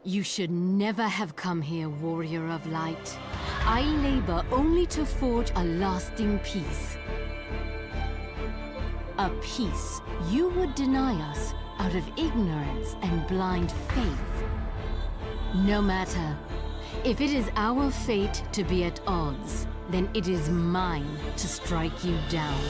You should never have come here, warrior of light. I labor only to forge a lasting peace. A peace you would deny us out of ignorance and blind faith. No matter. If it is our fate to be at odds, then it is mine to strike you down.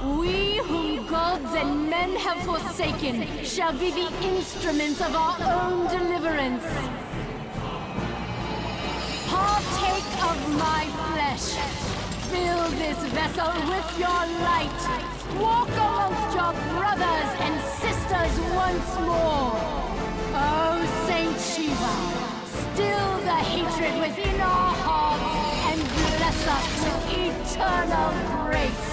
We whom gods and men have forsaken shall be the instruments of our own deliverance. Partake of my flesh. Fill this vessel with your light. Walk amongst your brothers and sisters once more. Oh, Saint Shiva, still the hatred within our hearts and bless us with eternal grace.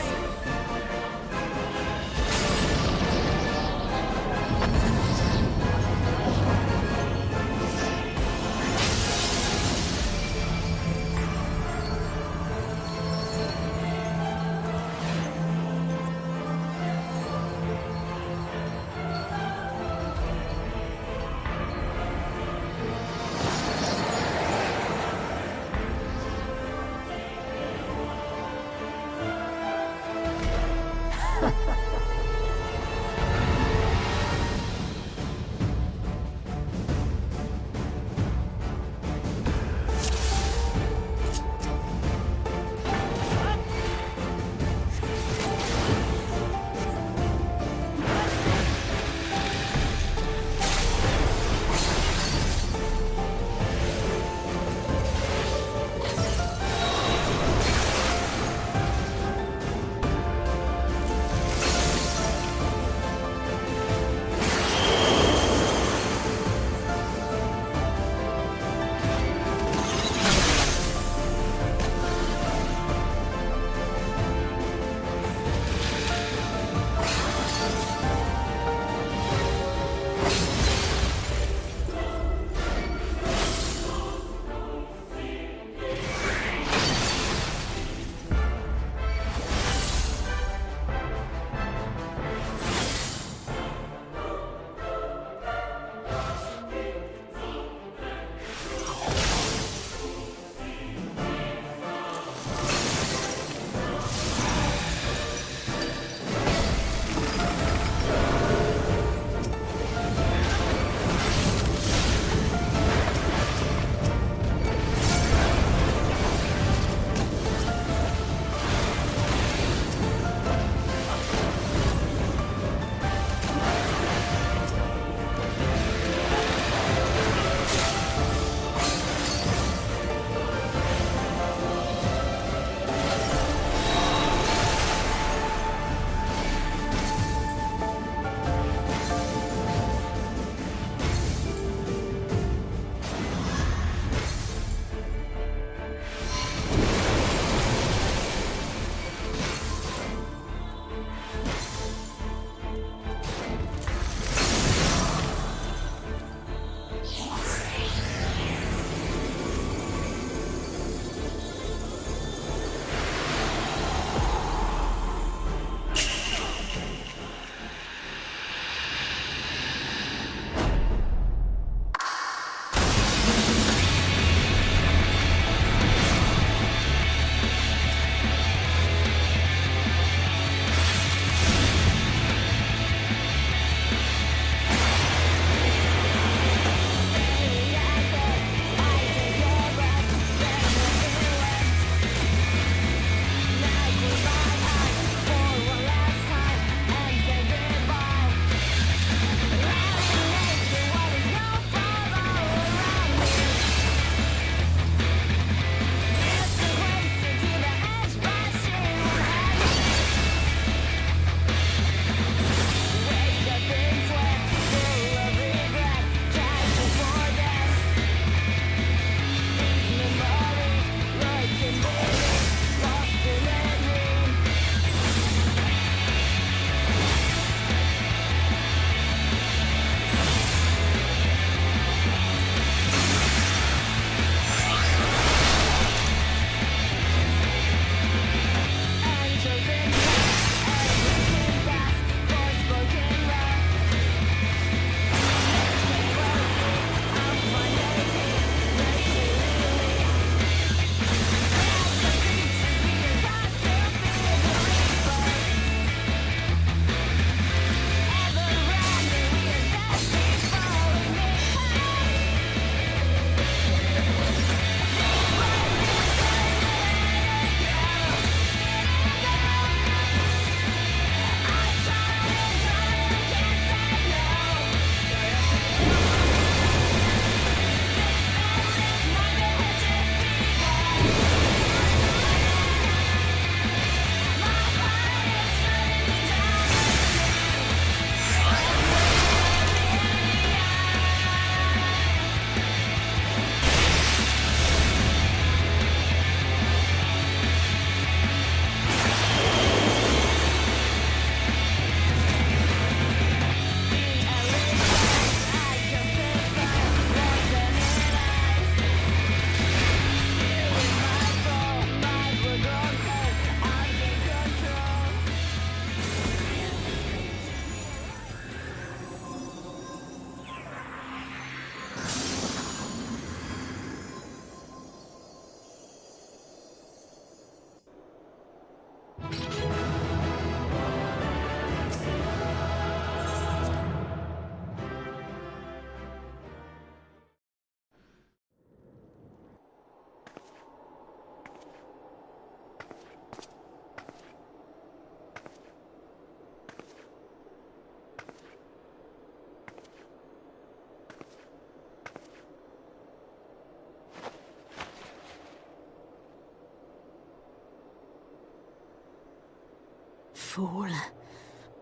Fool.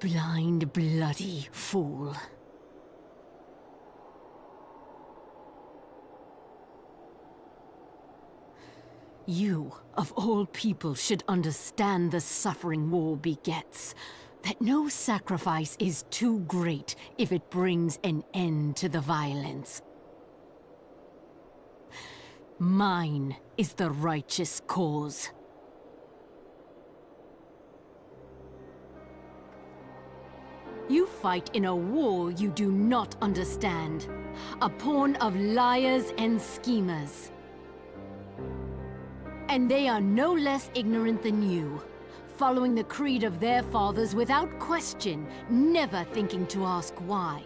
Blind, bloody fool. You, of all people, should understand the suffering war begets. That no sacrifice is too great if it brings an end to the violence. Mine is the righteous cause. You fight in a war you do not understand. A pawn of liars and schemers. And they are no less ignorant than you, following the creed of their fathers without question, never thinking to ask why.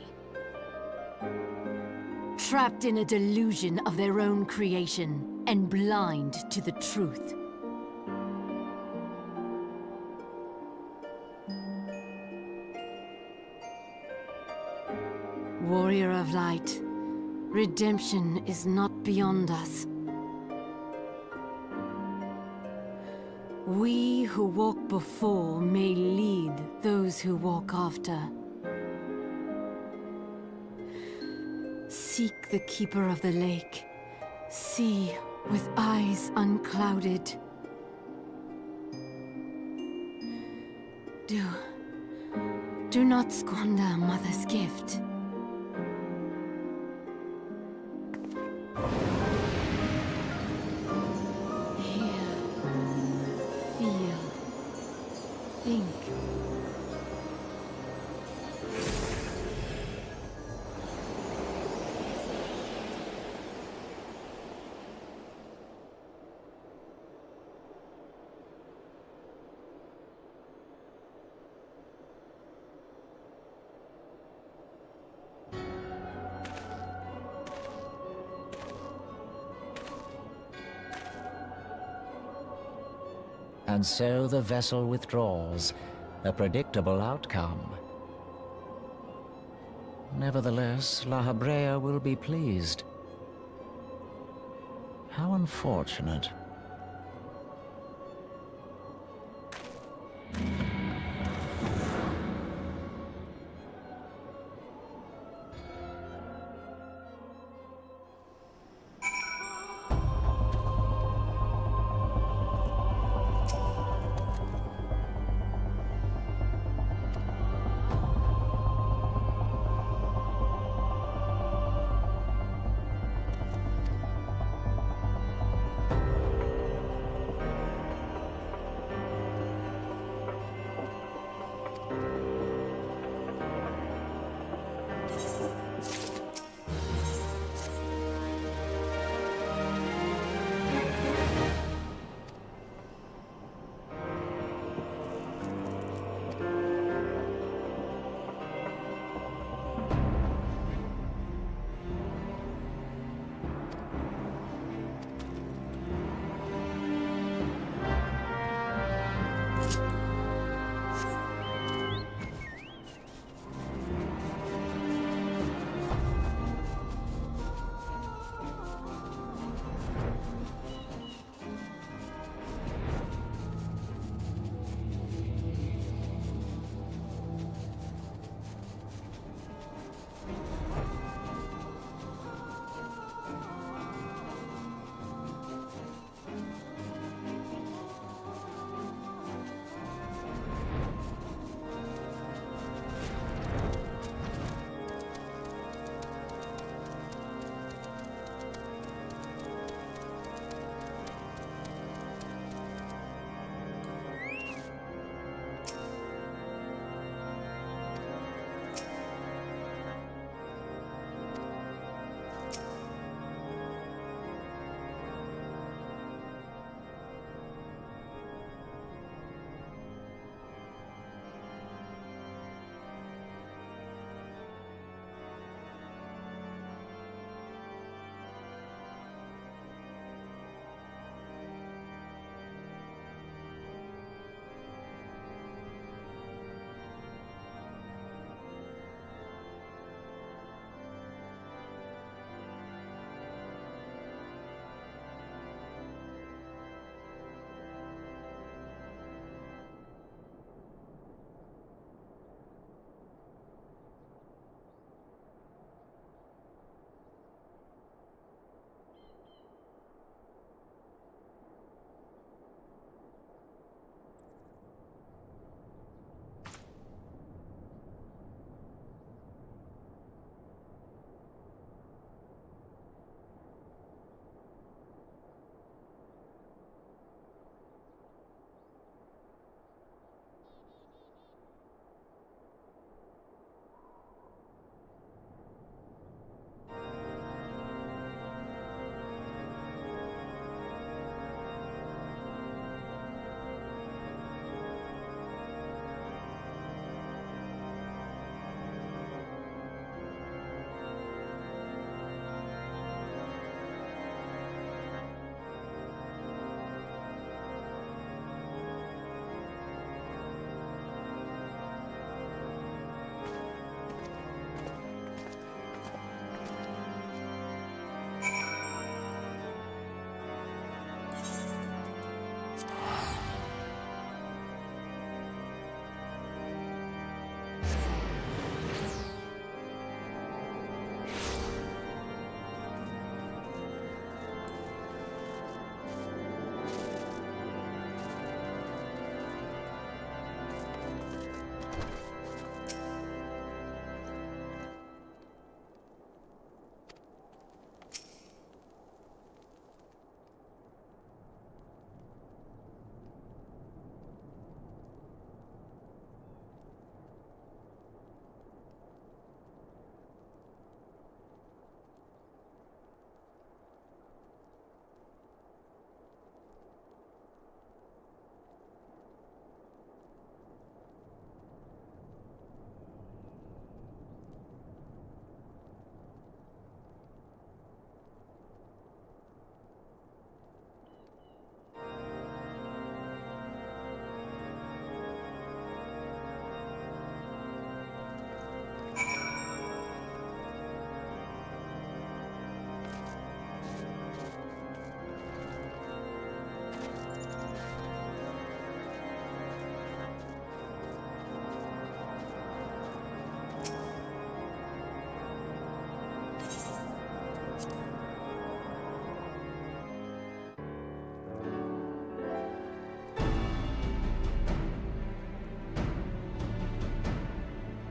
Trapped in a delusion of their own creation, and blind to the truth. Warrior of light, redemption is not beyond us. We who walk before may lead those who walk after. Seek the keeper of the lake. See with eyes unclouded. Do not squander Mother's gift. Think. And so the vessel withdraws, a predictable outcome. Nevertheless, La Habrea will be pleased. How unfortunate.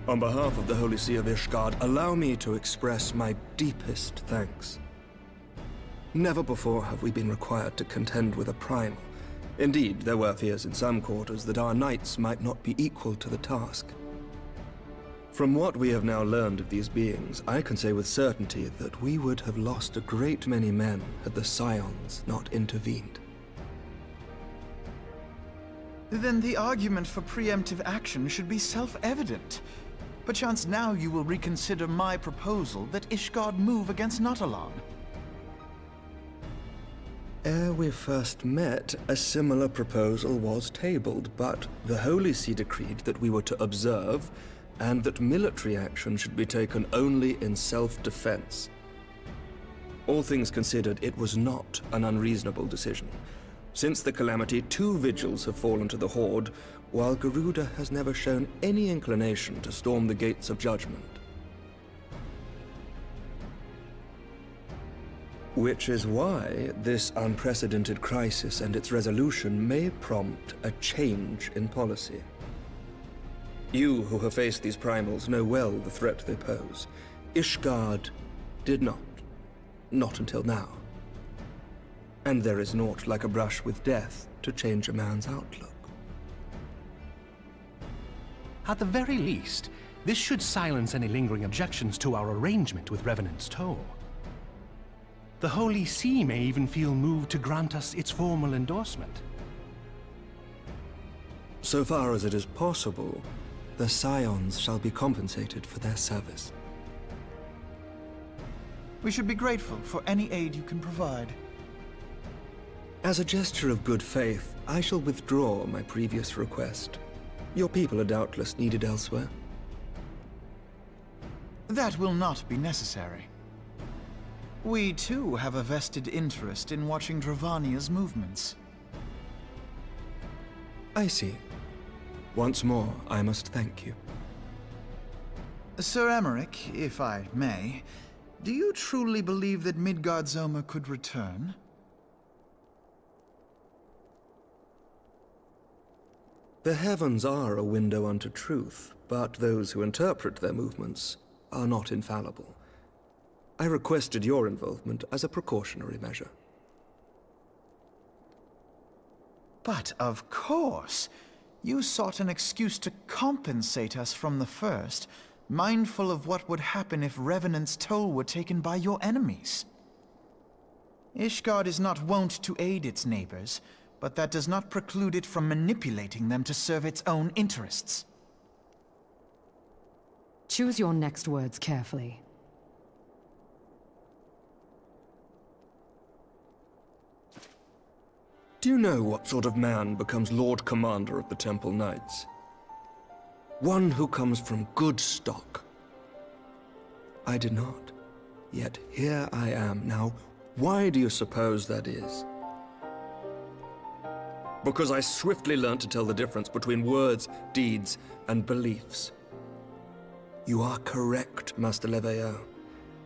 On behalf of the Holy See of Ishgard, allow me to express my deepest thanks. Never before have we been required to contend with a primal. Indeed, there were fears in some quarters that our knights might not be equal to the task. From what we have now learned of these beings, I can say with certainty that we would have lost a great many men had the Scions not intervened. Then the argument for preemptive action should be self-evident. Perchance now you will reconsider my proposal that Ishgard move against Nautalon. Ere we first met, a similar proposal was tabled, but the Holy See decreed that we were to observe, and that military action should be taken only in self-defense. All things considered, it was not an unreasonable decision. Since the calamity, 2 vigils have fallen to the Horde, while Garuda has never shown any inclination to storm the gates of judgment. Which is why this unprecedented crisis and its resolution may prompt a change in policy. You who have faced these primals know well the threat they pose. Ishgard did not. Not until now. And there is naught like a brush with death to change a man's outlook. At the very least, this should silence any lingering objections to our arrangement with Revenant's Toll. The Holy See may even feel moved to grant us its formal endorsement. So far as it is possible, the Scions shall be compensated for their service. We should be grateful for any aid you can provide. As a gesture of good faith, I shall withdraw my previous request. Your people are doubtless needed elsewhere. That will not be necessary. We too have a vested interest in watching Dravania's movements. I see. Once more, I must thank you. Sir Emmerich, if I may, do you truly believe that Midgard-Zoma could return? The heavens are a window unto truth, but those who interpret their movements are not infallible. I requested your involvement as a precautionary measure. But of course, you sought an excuse to compensate us from the first, mindful of what would happen if Revenant's Toll were taken by your enemies. Ishgard is not wont to aid its neighbors, but that does not preclude it from manipulating them to serve its own interests. Choose your next words carefully. Do you know what sort of man becomes Lord Commander of the Temple Knights? One who comes from good stock. I did not. Yet here I am. Now, why do you suppose that is? Because I swiftly learned to tell the difference between words, deeds, and beliefs. You are correct, Master Leveilleur.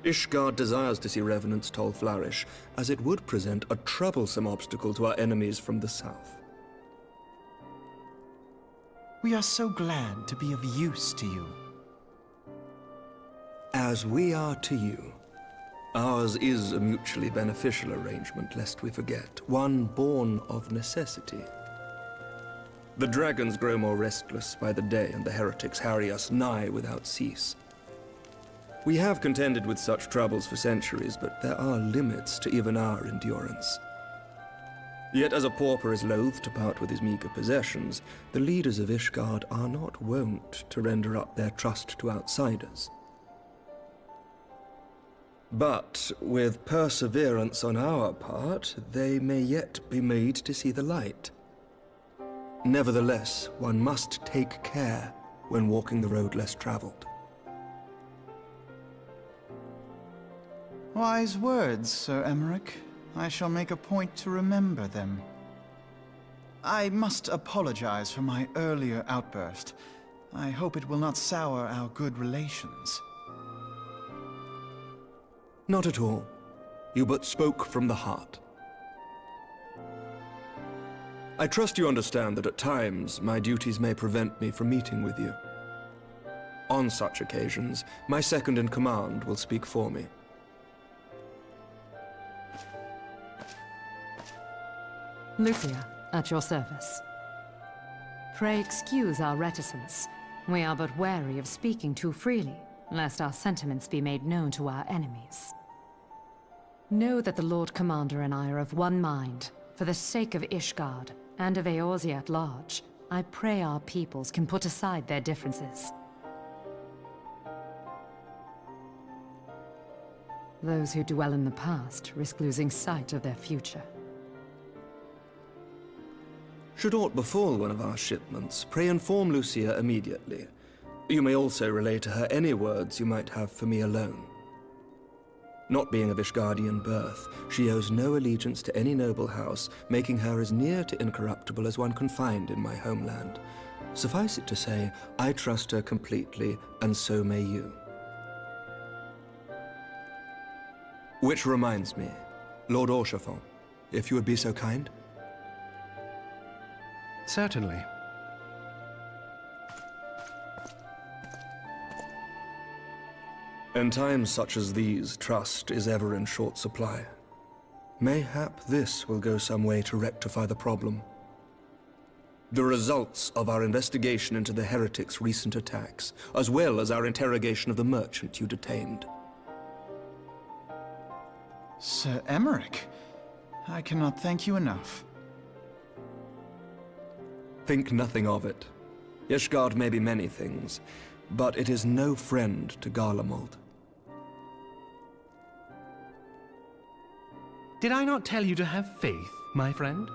Ishgard desires to see Revenant's Toll flourish, as it would present a troublesome obstacle to our enemies from the south. We are so glad to be of use to you. As we are to you. Ours is a mutually beneficial arrangement, lest we forget, one born of necessity. The dragons grow more restless by the day, and the heretics harry us nigh without cease. We have contended with such troubles for centuries, but there are limits to even our endurance. Yet as a pauper is loath to part with his meager possessions, the leaders of Ishgard are not wont to render up their trust to outsiders. But with perseverance on our part, they may yet be made to see the light. Nevertheless, one must take care when walking the road less traveled. Wise words, Sir Emmerich. I shall make a point to remember them. I must apologize for my earlier outburst. I hope it will not sour our good relations. Not at all. You but spoke from the heart. I trust you understand that at times my duties may prevent me from meeting with you. On such occasions, my second-in-command will speak for me. Lucia, at your service. Pray excuse our reticence. We are but wary of speaking too freely, lest our sentiments be made known to our enemies. Know that the Lord Commander and I are of one mind. For the sake of Ishgard, and of Eorzea at large, I pray our peoples can put aside their differences. Those who dwell in the past risk losing sight of their future. Should aught befall one of our shipments, pray inform Lucia immediately. You may also relay to her any words you might have for me alone. Not being of Ishgardian birth, she owes no allegiance to any noble house, making her as near to incorruptible as one can find in my homeland. Suffice it to say, I trust her completely, and so may you. Which reminds me, Lord Ff14, if you would be so kind? Certainly. In times such as these, trust is ever in short supply. Mayhap this will go some way to rectify the problem. The results of our investigation into the heretics' recent attacks, as well as our interrogation of the merchant you detained. Sir Emmerich, I cannot thank you enough. Think nothing of it. Ishgard may be many things, but it is no friend to Garlemald. Did I not tell you to have faith, my friend?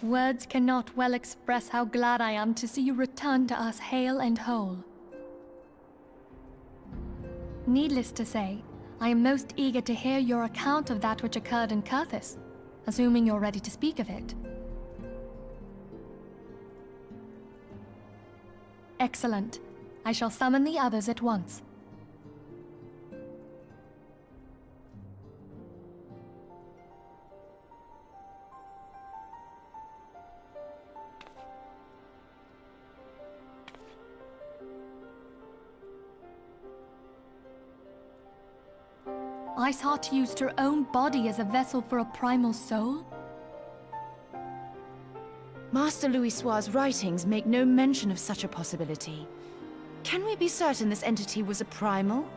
Words cannot well express how glad I am to see you return to us hale and whole. Needless to say, I am most eager to hear your account of that which occurred in Kurthis, assuming you're ready to speak of it. Excellent. I shall summon the others at once. Iceheart used her own body as a vessel for a primal soul? Master Louisoir's writings make no mention of such a possibility. Can we be certain this entity was a primal?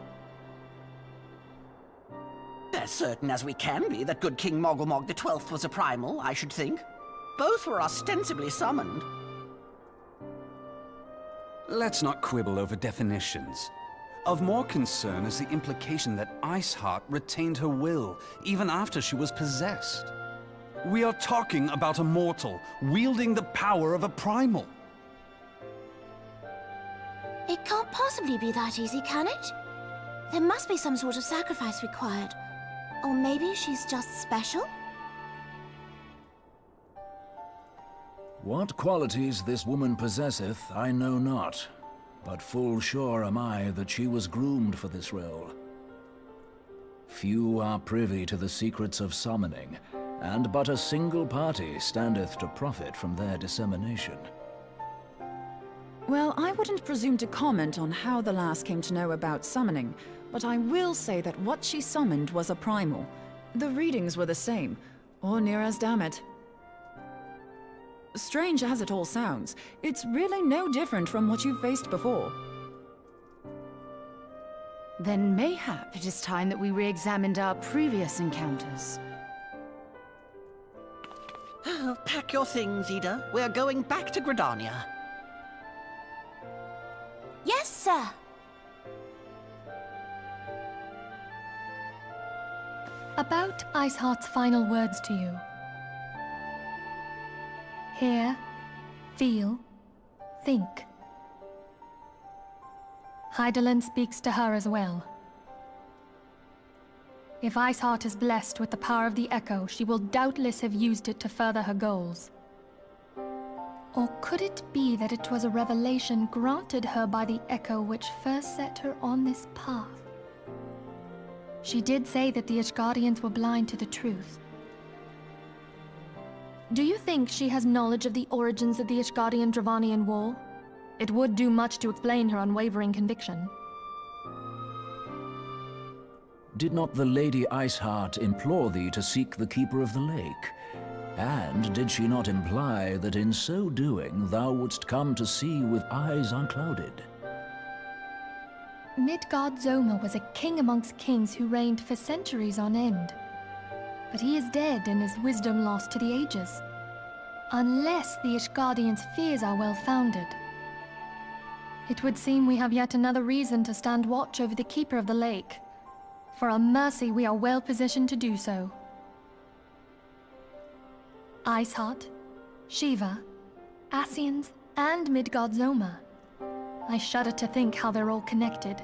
As certain as we can be that good King Mogglmog the 12th was a primal, I should think. Both were ostensibly summoned. Let's not quibble over definitions. Of more concern is the implication that Iceheart retained her will, even after she was possessed. We are talking about a mortal, wielding the power of a primal. It can't possibly be that easy, can it? There must be some sort of sacrifice required. Or maybe she's just special? What qualities this woman possesseth, I know not. But full sure am I that she was groomed for this role. Few are privy to the secrets of summoning, and but a single party standeth to profit from their dissemination. Well, I wouldn't presume to comment on how the lass came to know about summoning, but I will say that what she summoned was a primal. The readings were the same, or near as damn it. Strange as it all sounds, it's really no different from what you've faced before. Then mayhap it is time that we re-examined our previous encounters. Pack your things, Ida. We're going back to Gridania. Yes, sir. About Iceheart's final words to you. Hear, feel, think. Hydaelyn speaks to her as well. If Iceheart is blessed with the power of the Echo, she will doubtless have used it to further her goals. Or could it be that it was a revelation granted her by the Echo which first set her on this path? She did say that the Ishgardians were blind to the truth. Do you think she has knowledge of the origins of the Ishgardian-Dravanian War? It would do much to explain her unwavering conviction. Did not the Lady Iceheart implore thee to seek the Keeper of the Lake? And did she not imply that in so doing thou wouldst come to see with eyes unclouded? Midgard Zoma was a king amongst kings who reigned for centuries on end. But he is dead and his wisdom lost to the ages. Unless the Ishgardians' fears are well-founded. It would seem we have yet another reason to stand watch over the Keeper of the Lake. For a mercy, we are well positioned to do so. Iceheart, Shiva, Ascians, and Midgard Zoma. I shudder to think how they're all connected.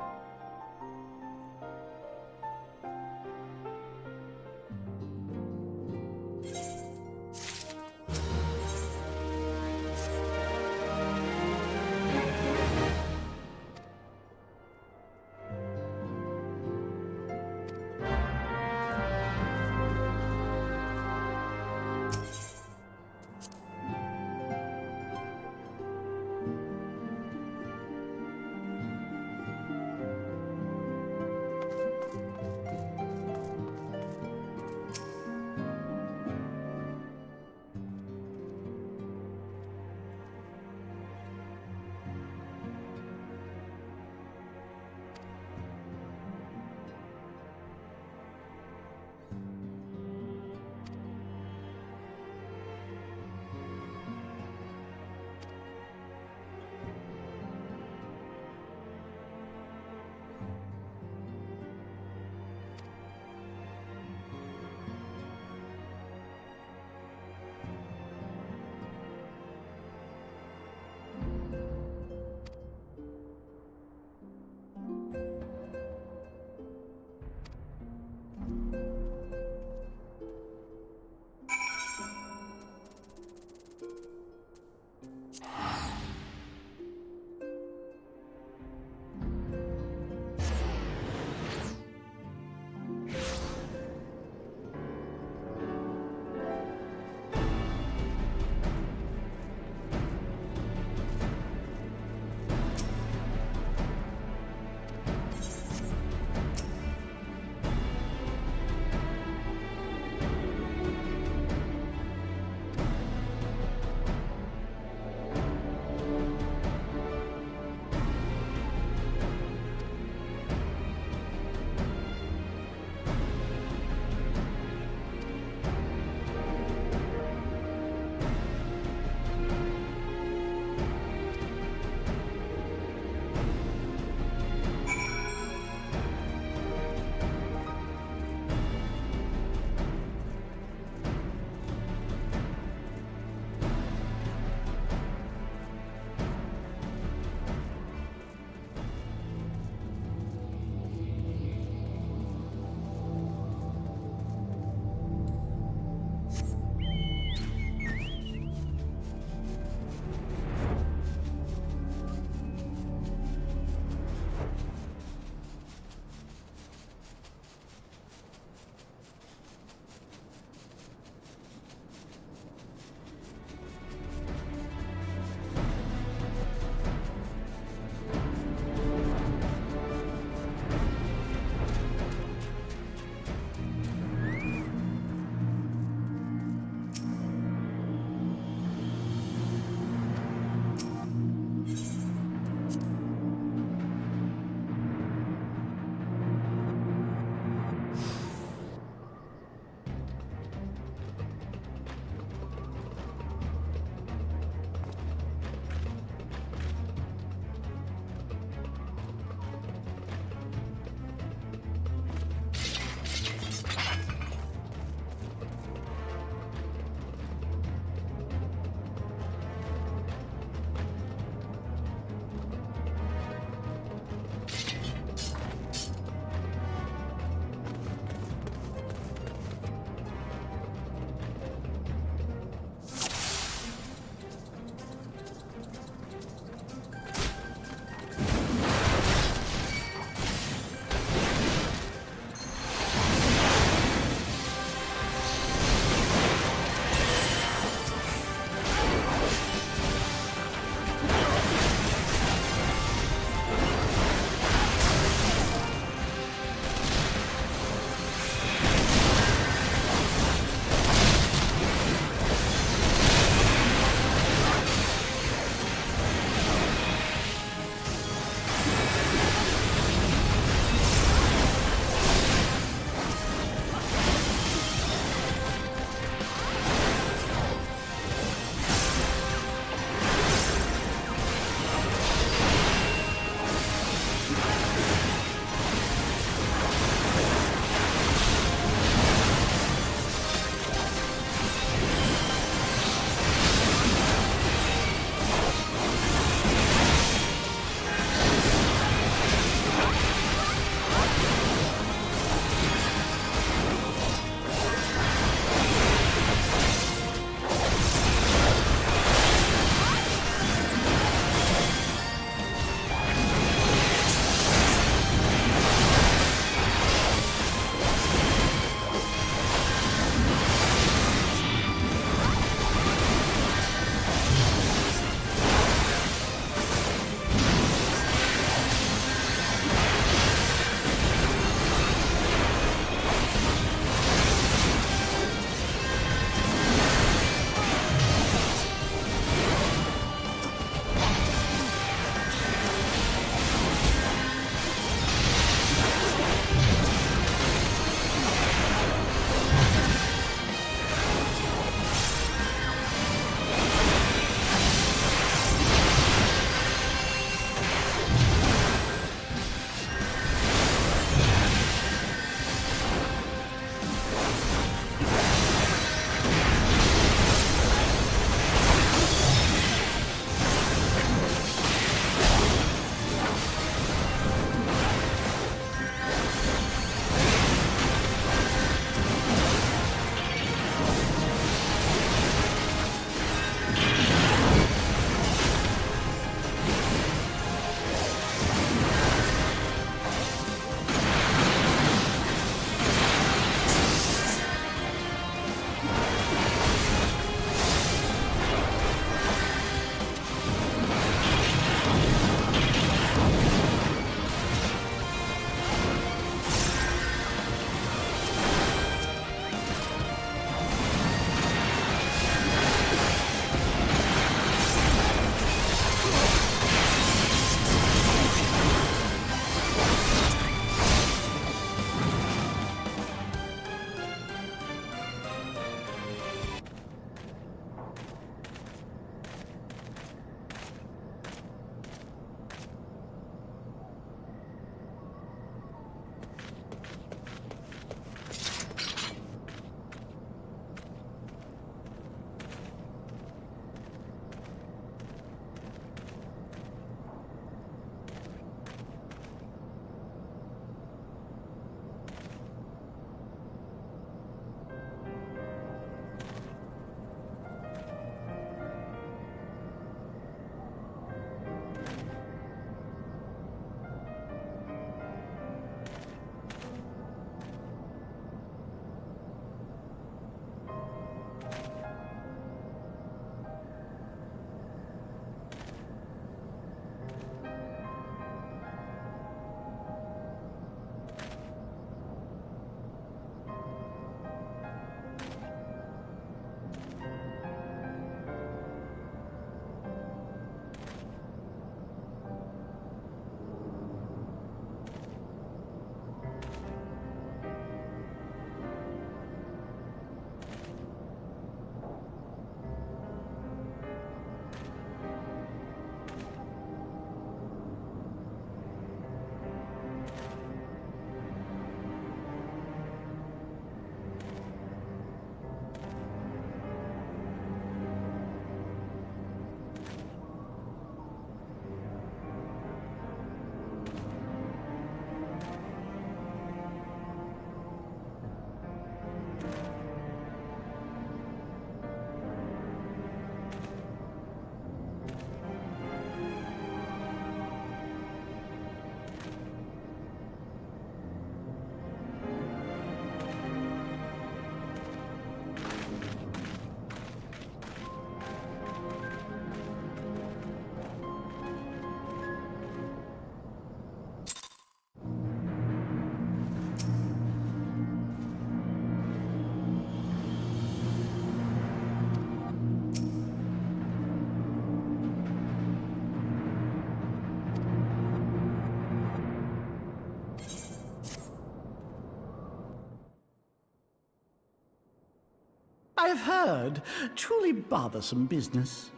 I've heard. Truly bothersome business.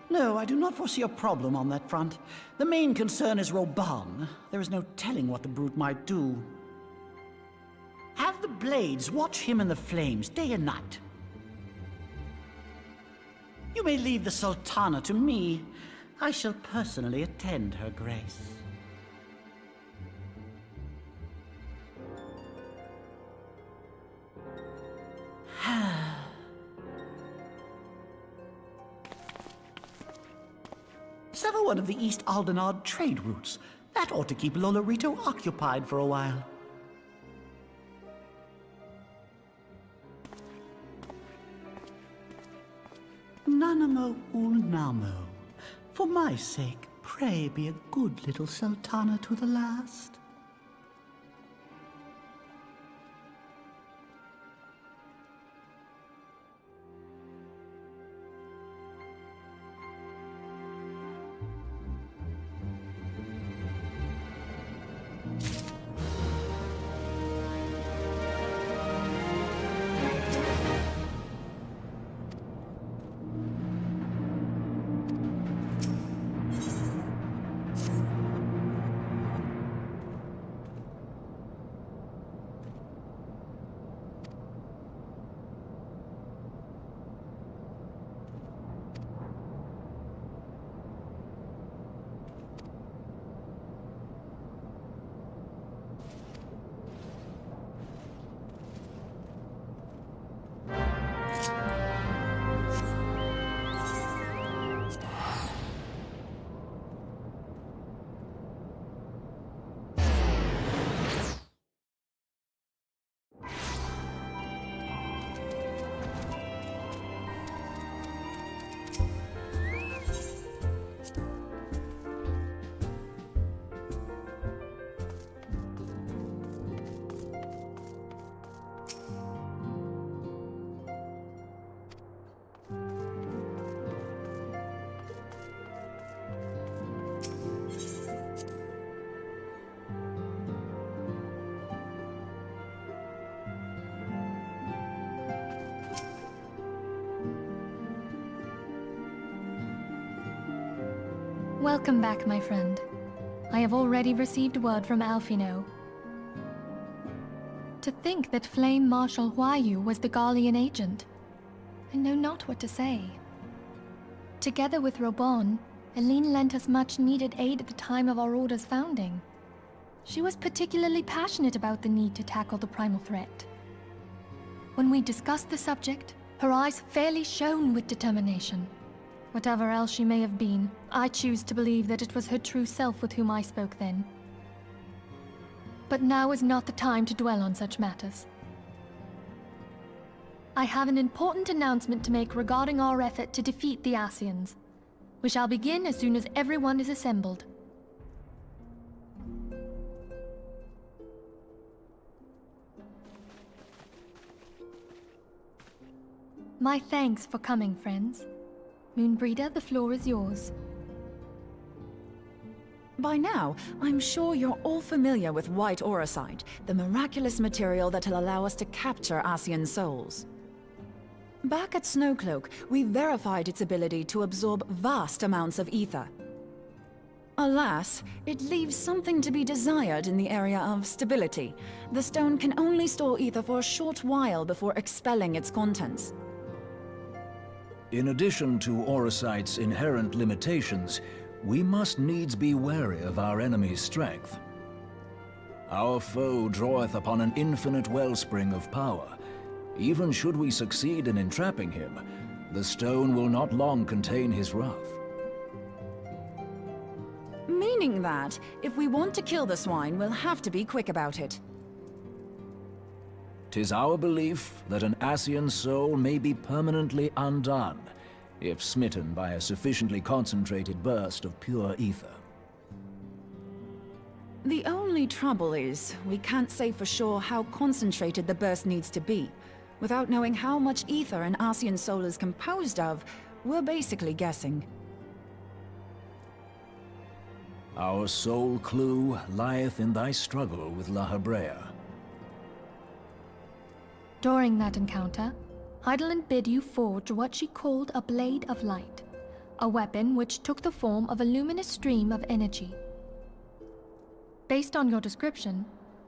No, I do not foresee a problem on that front. The main concern is Roban. There is no telling what the brute might do. Have the Blades watch him in the flames day and night. You may leave the Sultana to me. I shall personally attend her grace. Sever one of the East Aldenard trade routes. That ought to keep Lolorito occupied for a while. Nanamo Ulnamo. For my sake, pray be a good little Sultana to the last. Welcome back, my friend. I have already received word from Alfino. To think that Flame Marshal Huayu was the Garlean agent. I know not what to say. Together with Robon, Aline lent us much-needed aid at the time of our Order's founding. She was particularly passionate about the need to tackle the primal threat. When we discussed the subject, her eyes fairly shone with determination. Whatever else she may have been, I choose to believe that it was her true self with whom I spoke then. But now is not the time to dwell on such matters. I have an important announcement to make regarding our effort to defeat the Asians. We shall begin as soon as everyone is assembled. My thanks for coming, friends. Moonbreeder, the floor is yours. By now, I'm sure you're all familiar with White Auracite, the miraculous material that'll allow us to capture Asian souls. Back at Snowcloak, we verified its ability to absorb vast amounts of ether. Alas, it leaves something to be desired in the area of stability. The stone can only store ether for a short while before expelling its contents. In addition to Auracite's inherent limitations, we must needs be wary of our enemy's strength. Our foe draweth upon an infinite wellspring of power. Even should we succeed in entrapping him, the stone will not long contain his wrath. Meaning that, if we want to kill the swine, we'll have to be quick about it. 'Tis our belief that an Asian soul may be permanently undone, if smitten by a sufficiently concentrated burst of pure ether. The only trouble is, we can't say for sure how concentrated the burst needs to be. Without knowing how much ether an Asian soul is composed of, we're basically guessing. Our sole clue lieth in thy struggle with La Habrea. During that encounter, Heidelin bid you forge what she called a Blade of Light, a weapon which took the form of a luminous stream of energy. Based on your description,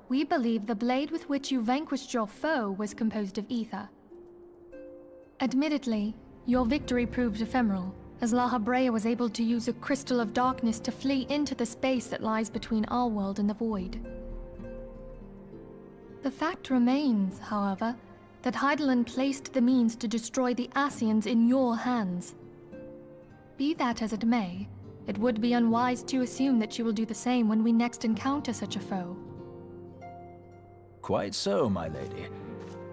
we believe the blade with which you vanquished your foe was composed of ether. Admittedly, your victory proved ephemeral, as La Habrea was able to use a crystal of darkness to flee into the space that lies between our world and the void. The fact remains, however, that Heidelin placed the means to destroy the Ascians in your hands. Be that as it may, it would be unwise to assume that she will do the same when we next encounter such a foe. Quite so, my lady.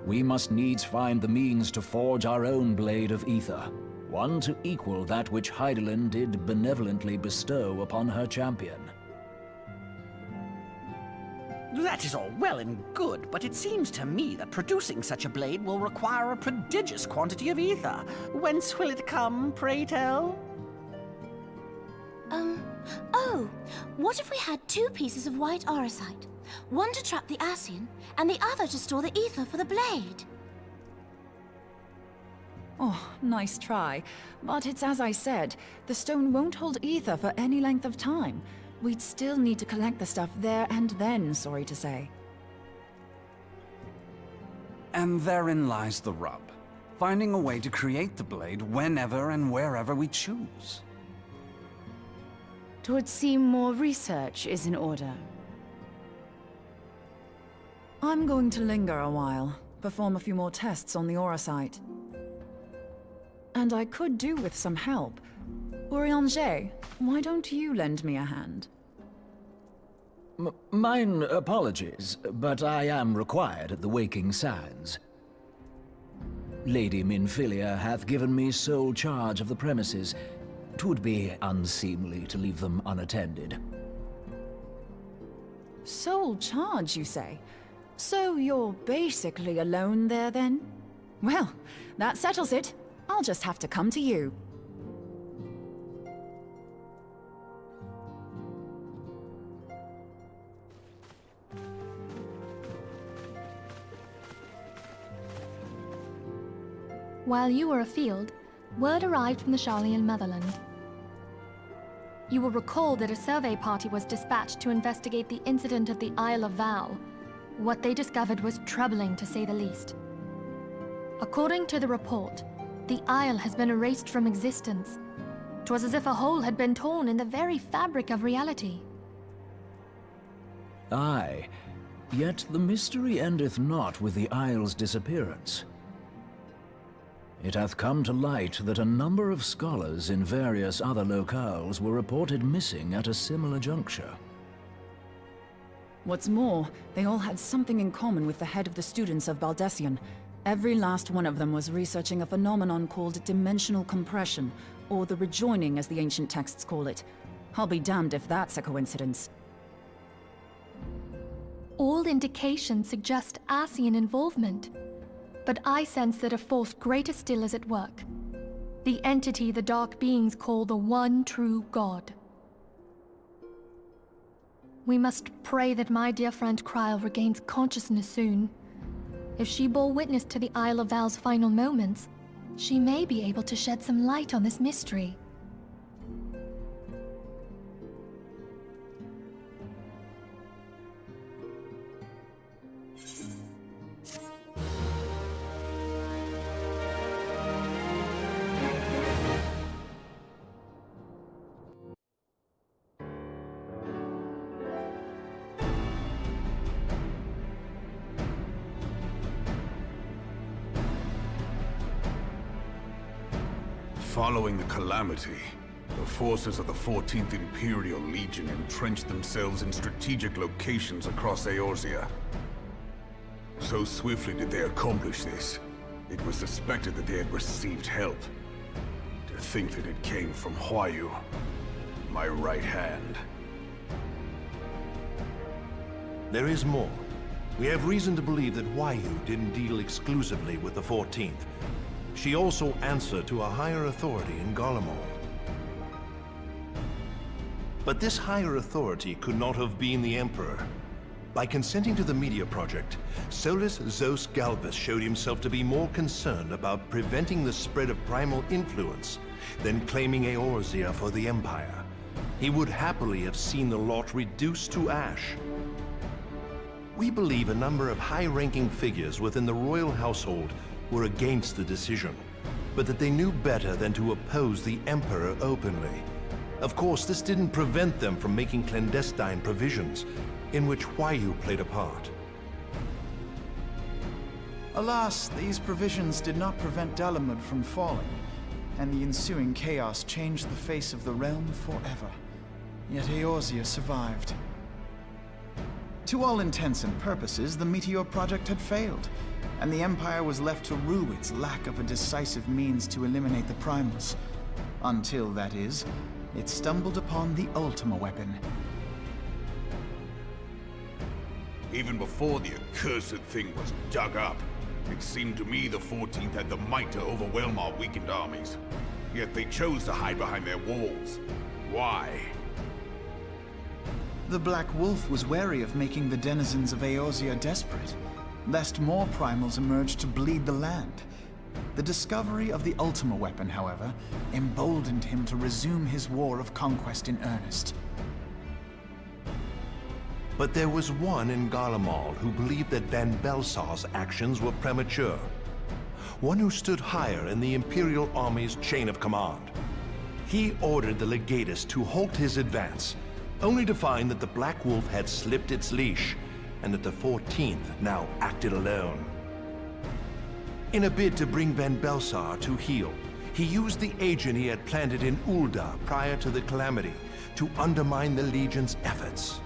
We must needs find the means to forge our own blade of ether, one to equal that which Heidelin did benevolently bestow upon her champion. That is all well and good, but it seems to me that producing such a blade will require a prodigious quantity of ether. Whence will it come, pray tell? Oh, what if we had 2 pieces of white orosite? One to trap the Ascian, and the other to store the ether for the blade. Oh, nice try. But it's as I said, the stone won't hold ether for any length of time. We'd still need to collect the stuff there and then, sorry to say. And therein lies the rub. Finding a way to create the blade whenever and wherever we choose. 'Twould seem more research is in order. I'm going to linger a while, perform a few more tests on the orosite. And I could do with some help. Urianger, why don't you lend me a hand? Mine apologies, but I am required at the Waking Sands. Lady Minfilia hath given me sole charge of the premises. 'Twould be unseemly to leave them unattended. Sole charge, you say? So you're basically alone there, then? Well, that settles it. I'll just have to come to you. While you were afield, word arrived from the Sharlayan motherland. You will recall that a survey party was dispatched to investigate the incident at the Isle of Val. What they discovered was troubling, to say the least. According to the report, the Isle has been erased from existence. 'Twas as if a hole had been torn in the very fabric of reality. Aye, yet the mystery endeth not with the Isle's disappearance. It hath come to light that a number of scholars in various other locales were reported missing at a similar juncture. What's more, they all had something in common with the head of the students of Baldessian. Every last one of them was researching a phenomenon called dimensional compression, or the rejoining as the ancient texts call it. I'll be damned if that's a coincidence. All indications suggest Ascian involvement. But I sense that a force greater still is at work. The entity the Dark Beings call the One True God. We must pray that my dear friend Kryl regains consciousness soon. If she bore witness to the Isle of Val's final moments, she may be able to shed some light on this mystery. Following the calamity, the forces of the 14th Imperial Legion entrenched themselves in strategic locations across Eorzea. So swiftly did they accomplish this, it was suspected that they had received help. To think that it came from Huayu, my right hand. There is more. We have reason to believe that Huayu didn't deal exclusively with the 14th. She also answered to a higher authority in Garlemald. But this higher authority could not have been the Emperor. By consenting to the media project, Solus Zos Galvus showed himself to be more concerned about preventing the spread of primal influence than claiming Eorzea for the Empire. He would happily have seen the lot reduced to ash. We believe a number of high-ranking figures within the royal household were against the decision, but that they knew better than to oppose the Emperor openly. Of course, this didn't prevent them from making clandestine provisions, in which Huayu played a part. Alas, these provisions did not prevent Dalamud from falling, and the ensuing chaos changed the face of the realm forever. Yet Eorzea survived. To all intents and purposes, the Meteor Project had failed, and the Empire was left to rue its lack of a decisive means to eliminate the Primals. Until, that is, it stumbled upon the Ultima weapon. Even before the accursed thing was dug up, it seemed to me the 14th had the might to overwhelm our weakened armies. Yet they chose to hide behind their walls. Why? The Black Wolf was wary of making the denizens of Eorzea desperate, lest more primals emerge to bleed the land. The discovery of the Ultima weapon, however, emboldened him to resume his war of conquest in earnest. But there was one in Garlemald who believed that Van Belsar's actions were premature. One who stood higher in the Imperial Army's chain of command. He ordered the Legatus to halt his advance, only to find that the Black Wolf had slipped its leash, and that the 14th now acted alone. In a bid to bring Van Belsar to heel, he used the agent he had planted in Ul'dah prior to the Calamity to undermine the Legion's efforts.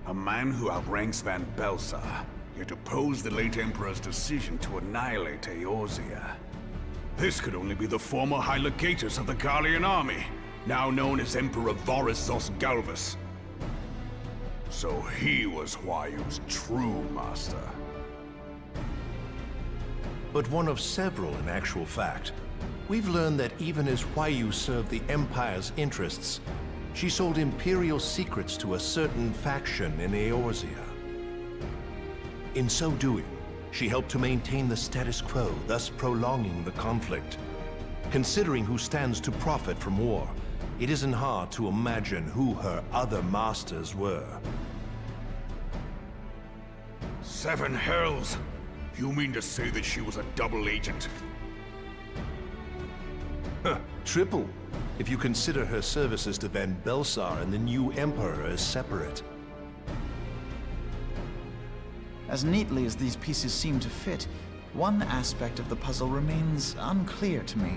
A man who outranks Van Belsar, yet opposed the late Emperor's decision to annihilate Eorzea. This could only be the former High Legatus of the Garlean army, now known as Emperor Voris Zos Galvus. So he was Huayu's true master. But one of several in actual fact. We've learned that even as Huayu served the Empire's interests, she sold Imperial secrets to a certain faction in Eorzea. In so doing, she helped to maintain the status quo, thus prolonging the conflict. Considering who stands to profit from war, it isn't hard to imagine who her other masters were. Seven hells! You mean to say that she was a double agent? Triple, if you consider her services to Van Belsar and the new Emperor as separate. As neatly as these pieces seem to fit, one aspect of the puzzle remains unclear to me.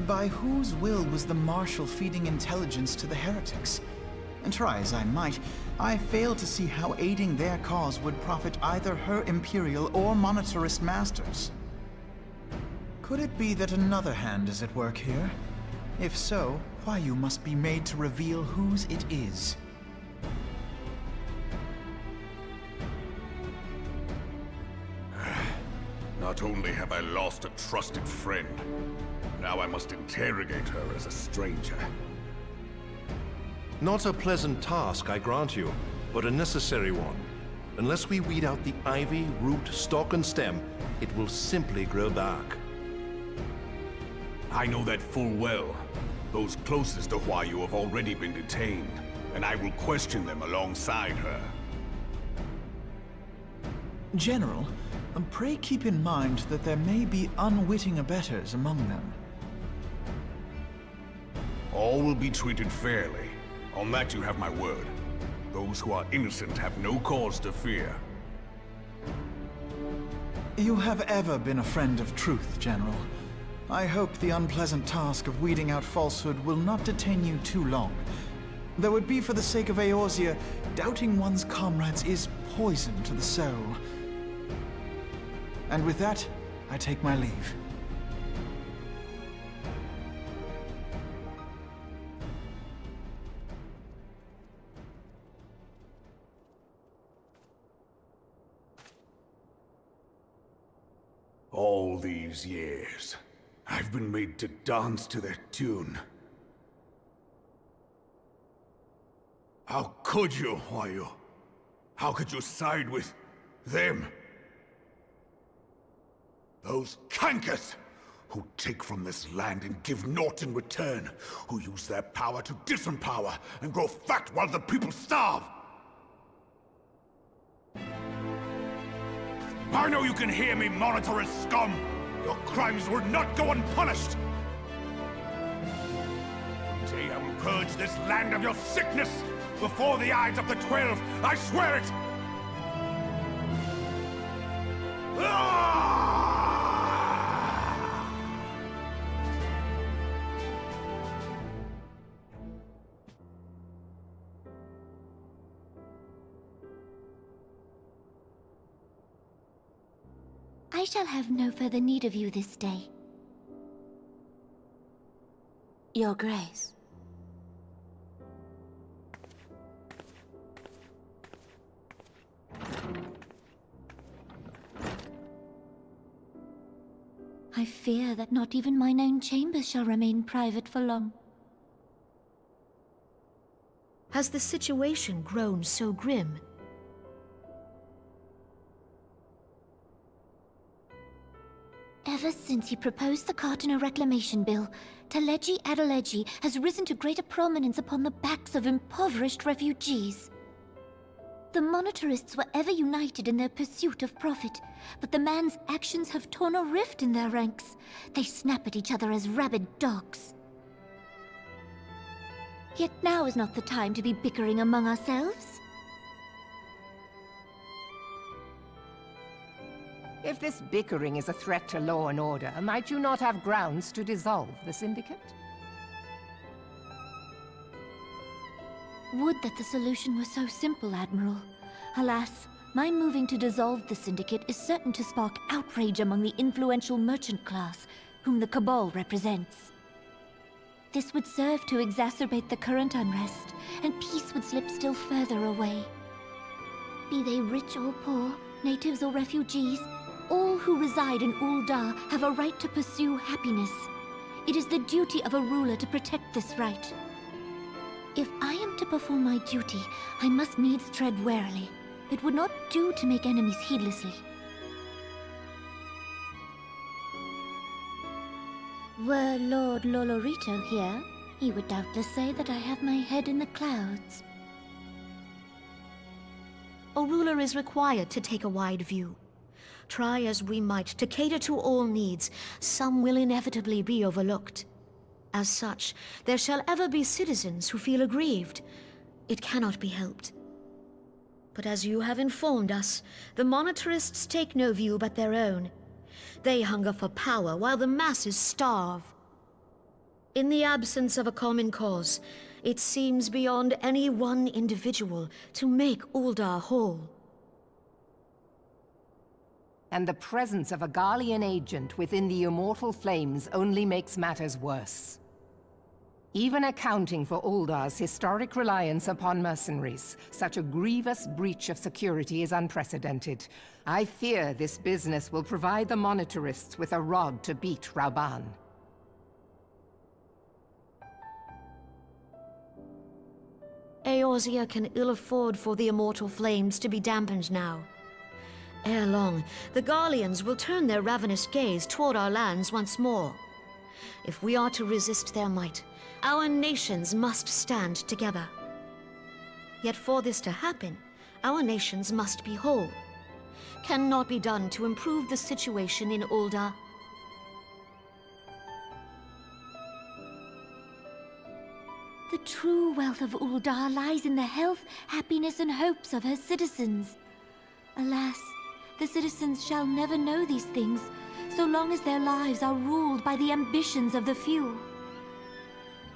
By whose will was the Marshal feeding intelligence to the heretics? And try as I might, I fail to see how aiding their cause would profit either her Imperial or Monetarist masters. Could it be that another hand is at work here? If so, Huayu must be made to reveal whose it is. Not only have I lost a trusted friend, now I must interrogate her as a stranger. Not a pleasant task, I grant you, but a necessary one. Unless we weed out the ivy, root, stalk, and stem, it will simply grow back. I know that full well. Those closest to Huayu have already been detained, and I will question them alongside her. General, pray keep in mind that there may be unwitting abettors among them. All will be treated fairly. On that you have my word. Those who are innocent have no cause to fear. You have ever been a friend of truth, General. I hope the unpleasant task of weeding out falsehood will not detain you too long. Though it be for the sake of Eorzea, doubting one's comrades is poison to the soul. And with that, I take my leave. All these years, I've been made to dance to their tune. How could you, Wayu? How could you side with them? Those cankers who take from this land and give naught in return, who use their power to disempower and grow fat while the people starve. I know you can hear me, monitor as scum. Your crimes will not go unpunished. One day I will purge this land of your sickness before the eyes of the 12. I swear it. I shall have no further need of you this day. Your Grace. I fear that not even mine own chambers shall remain private for long. Has the situation grown so grim? Ever since he proposed the Cartiner Reclamation Bill, Taleji has risen to greater prominence upon the backs of impoverished refugees. The monetarists were ever united in their pursuit of profit, but the man's actions have torn a rift in their ranks. They snap at each other as rabid dogs. Yet now is not the time to be bickering among ourselves. If this bickering is a threat to law and order, might you not have grounds to dissolve the Syndicate? Would that the solution were so simple, Admiral. Alas, my moving to dissolve the Syndicate is certain to spark outrage among the influential merchant class, whom the Cabal represents. This would serve to exacerbate the current unrest, and peace would slip still further away. Be they rich or poor, natives or refugees, all who reside in Ul'dah have a right to pursue happiness. It is the duty of a ruler to protect this right. If I am to perform my duty, I must needs tread warily. It would not do to make enemies heedlessly. Were Lord Lolorito here, he would doubtless say that I have my head in the clouds. A ruler is required to take a wide view. Try as we might to cater to all needs, some will inevitably be overlooked. As such, there shall ever be citizens who feel aggrieved. It cannot be helped. But as you have informed us, the monetarists take no view but their own. They hunger for power while the masses starve. In the absence of a common cause, it seems beyond any one individual to make Ul'dah whole. And the presence of a Garlean agent within the Immortal Flames only makes matters worse. Even accounting for Ul'dah's historic reliance upon mercenaries, such a grievous breach of security is unprecedented. I fear this business will provide the monetarists with a rod to beat Rauban. Eorzea can ill afford for the Immortal Flames to be dampened now. Ere long, the Garleans will turn their ravenous gaze toward our lands once more. If we are to resist their might, our nations must stand together. Yet for this to happen, our nations must be whole. Cannot be done to improve the situation in Ul'dah. The true wealth of Ul'dah lies in the health, happiness, and hopes of her citizens. Alas, the citizens shall never know these things, so long as their lives are ruled by the ambitions of the few.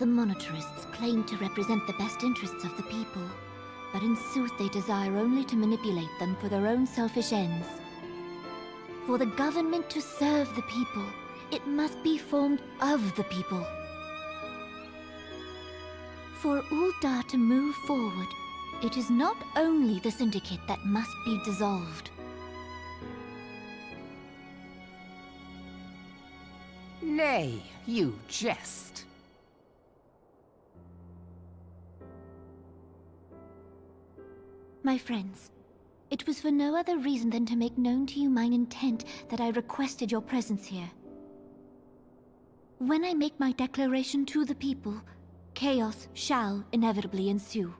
The monetarists claim to represent the best interests of the people, but in sooth they desire only to manipulate them for their own selfish ends. For the government to serve the people, it must be formed of the people. For Ul'dah to move forward, it is not only the Syndicate that must be dissolved. Nay, you jest. My friends, it was for no other reason than to make known to you mine intent that I requested your presence here. When I make my declaration to the people, chaos shall inevitably ensue.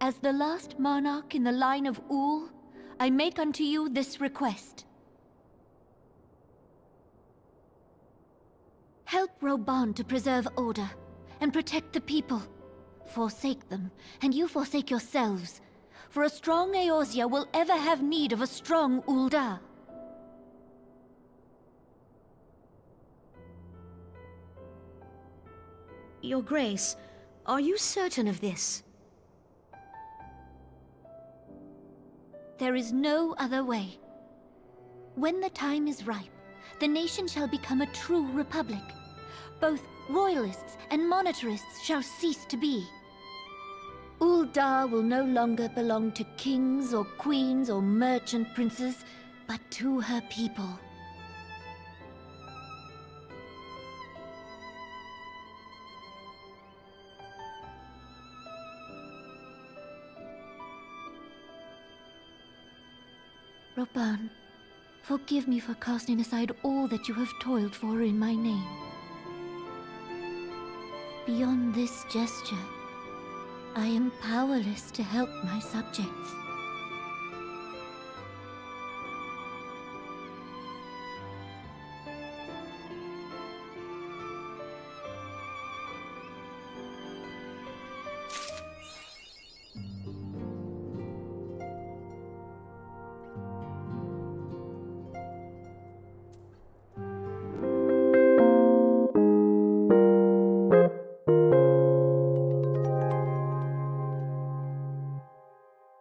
As the last monarch in the line of Ul, I make unto you this request. Help Roban to preserve order, and protect the people. Forsake them, and you forsake yourselves. For a strong Eorzea will ever have need of a strong Ul'dah. Your Grace, are you certain of this? There is no other way. When the time is ripe, the nation shall become a true republic. Both royalists and monetarists shall cease to be. Ul'dah will no longer belong to kings or queens or merchant princes, but to her people. Roban, forgive me for casting aside all that you have toiled for in my name. Beyond this gesture, I am powerless to help my subjects.